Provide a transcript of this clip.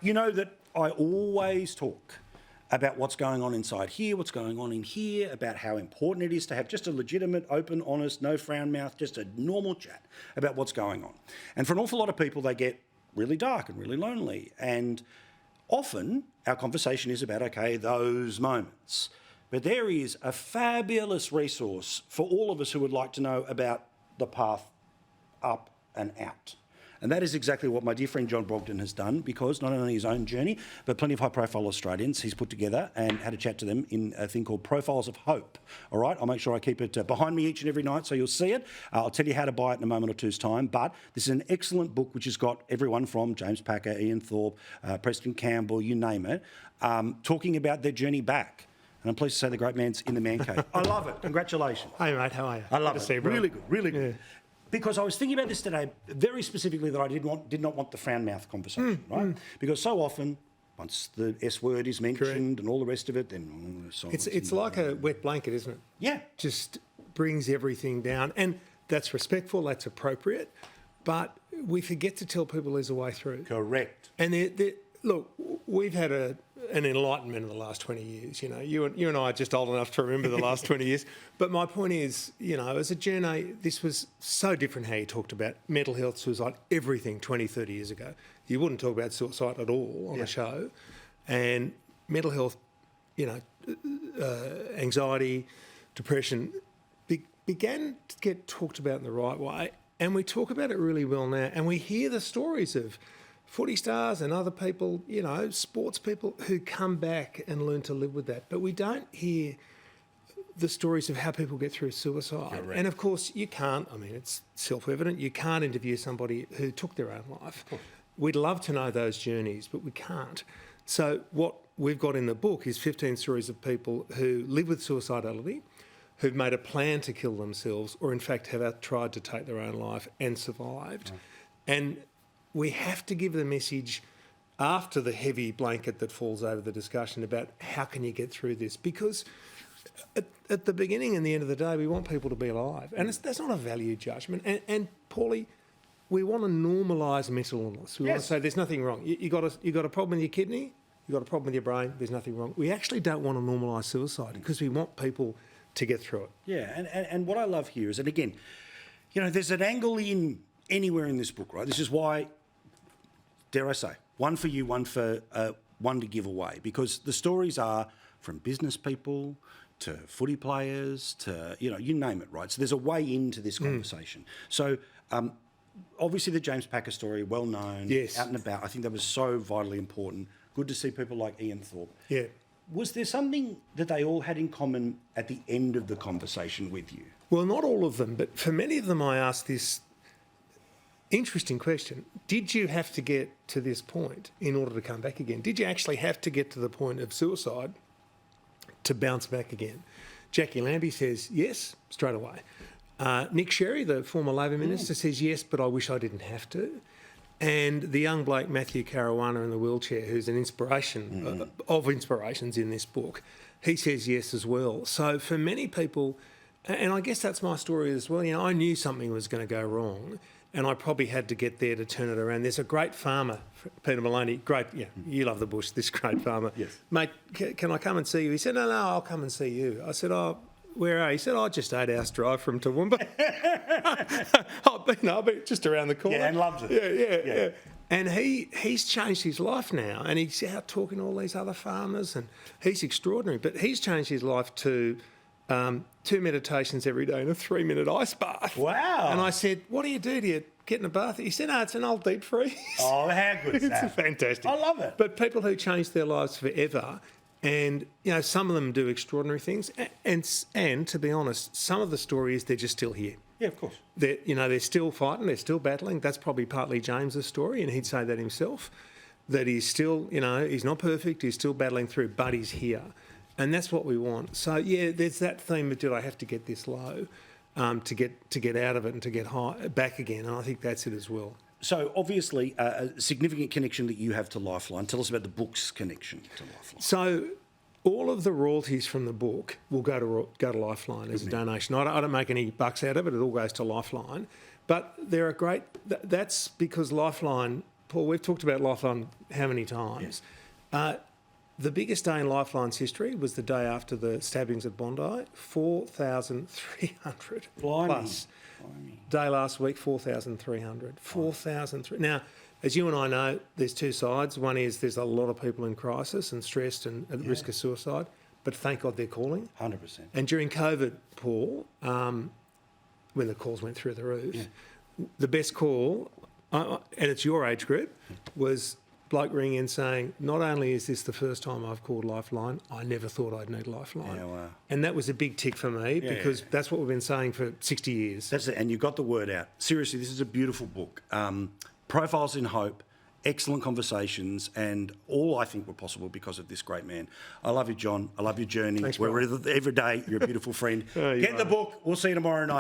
You know that I always talk about what's going on inside here, what's going on in here, about how important it is to have just a legitimate, open, honest, no frown mouth, just a normal chat about what's going on. And for an awful lot of people, they get really dark and really lonely. And often our conversation is about, okay, those moments. But there is a fabulous resource for all of us who would like to know about the path up and out. And that is exactly what my dear friend John Brogden has done, because not only his own journey, but plenty of high-profile Australians he's put together and had a chat to them in a thing called Profiles of Hope. All right, I'll make sure I keep it behind me each and every night so you'll see it. I'll tell you how to buy it in a moment or two's time, but this is an excellent book which has got everyone from James Packer, Ian Thorpe, Preston Campbell, you name it, talking about their journey back. And I'm pleased to say the great man's in the man cave. I love it. Congratulations. Hey, mate, how are you? I love Good it. to see you, bro. Really good, really good. Yeah. Because I was thinking about this today, very specifically, that I did not want the frown mouth conversation, right? Because so often, once the S word is mentioned and all the rest of it, then It's like a wet blanket, isn't it? Yeah. Just brings everything down. And that's respectful, that's appropriate. But we forget to tell people there's a way through. Correct. And look, we've had an enlightenment in the last 20 years. You know, you and I are just old enough to remember the last 20 years. But my point is, you know, as a journey, this was so different how you talked about mental health, suicide, everything 20, 30 years ago. You wouldn't talk about suicide at all on a show. And mental health, you know, anxiety, depression began to get talked about in the right way. And we talk about it really well now. And we hear the stories of footy stars and other people, you know, sports people who come back and learn to live with that. But we don't hear the stories of how people get through suicide. Correct. And of course, you can't, I mean, it's self-evident, you can't interview somebody who took their own life. We'd love to know those journeys, but we can't. So what we've got in the book is 15 stories of people who live with suicidality, who've made a plan to kill themselves, or in fact have tried to take their own life and survived. And we have to give the message after the heavy blanket that falls over the discussion about how can you get through this, because at the beginning and the end of the day, we want people to be alive. And that's not a value judgment. And Paulie, we want to normalise mental illness. We want to say there's nothing wrong. You got a problem with your kidney, you got a problem with your brain, there's nothing wrong. We actually don't want to normalise suicide because we want people to get through it. Yeah, and what I love here is, and again, you know, there's an angle in anywhere in this book, right? This is why, dare I say, one for you, one to give away, because the stories are from business people to footy players to, you know, you name it, right? So there's a way into this conversation. So obviously the James Packer story, well known, out and about. I think that was so vitally important. Good to see people like Ian Thorpe. Yeah. Was there something that they all had in common at the end of the conversation with you? Well, not all of them, but for many of them I asked this interesting question. Did you have to get to this point in order to come back again? Did you actually have to get to the point of suicide to bounce back again? Jackie Lambie says yes, straight away. Nick Sherry, the former Labor Minister, says yes, but I wish I didn't have to. And the young bloke, Matthew Caruana in the wheelchair, who's an inspiration of inspirations in this book, he says yes as well. So for many people, and I guess that's my story as well, you know, I knew something was going to go wrong and I probably had to get there to turn it around. There's a great farmer, Peter Maloney, you love the bush, this great farmer. Yes. Mate, can I come and see you? He said, no, I'll come and see you. I said, where are you? He said, just 8 hours drive from Toowoomba. I've been just around the corner. Yeah, and loves it. Yeah. And he's changed his life now, and he's out talking to all these other farmers, and he's extraordinary. But he's changed his life to 2 meditations every day and a 3-minute ice bath. Wow. And I said, what do? Do you get in a bath? He said, no, it's an old deep freeze. Oh, how good is that? It's fantastic. I love it. But people who change their lives forever, and you know, some of them do extraordinary things, and to be honest, some of the story is they're just still here. Yeah, of course. They're still fighting, they're still battling. That's probably partly James's story, and he'd say that himself, that he's still, you know, he's not perfect, he's still battling through, but he's here. And that's what we want. So, yeah, there's that theme of, did I have to get this low to get out of it and to get high, back again? And I think that's it as well. So, obviously, a significant connection that you have to Lifeline. Tell us about the book's connection to Lifeline. So, all of the royalties from the book will go to Lifeline as a donation. I don't make any bucks out of it. It all goes to Lifeline. But they're a great... That's because Lifeline Paul, we've talked about Lifeline how many times? The biggest day in Lifeline's history was the day after the stabbings at Bondi, 4,300 plus. Day last week, 4,300. 4,300. Now, as you and I know, there's two sides. One is there's a lot of people in crisis and stressed and at risk of suicide, but thank God they're calling. 100%. And during COVID, Paul, when the calls went through the roof, the best call, and it's your age group, was bloke ringing in saying, not only is this the first time I've called Lifeline, I never thought I'd need Lifeline. Yeah, wow. And that was a big tick for me because that's what we've been saying for 60 years. That's it, and you got the word out. Seriously, this is a beautiful book. Profiles in Hope, excellent conversations, and all I think were possible because of this great man. I love you, John. I love your journey. Thanks, Every day, you're a beautiful friend. You Get the book. We'll see you tomorrow night.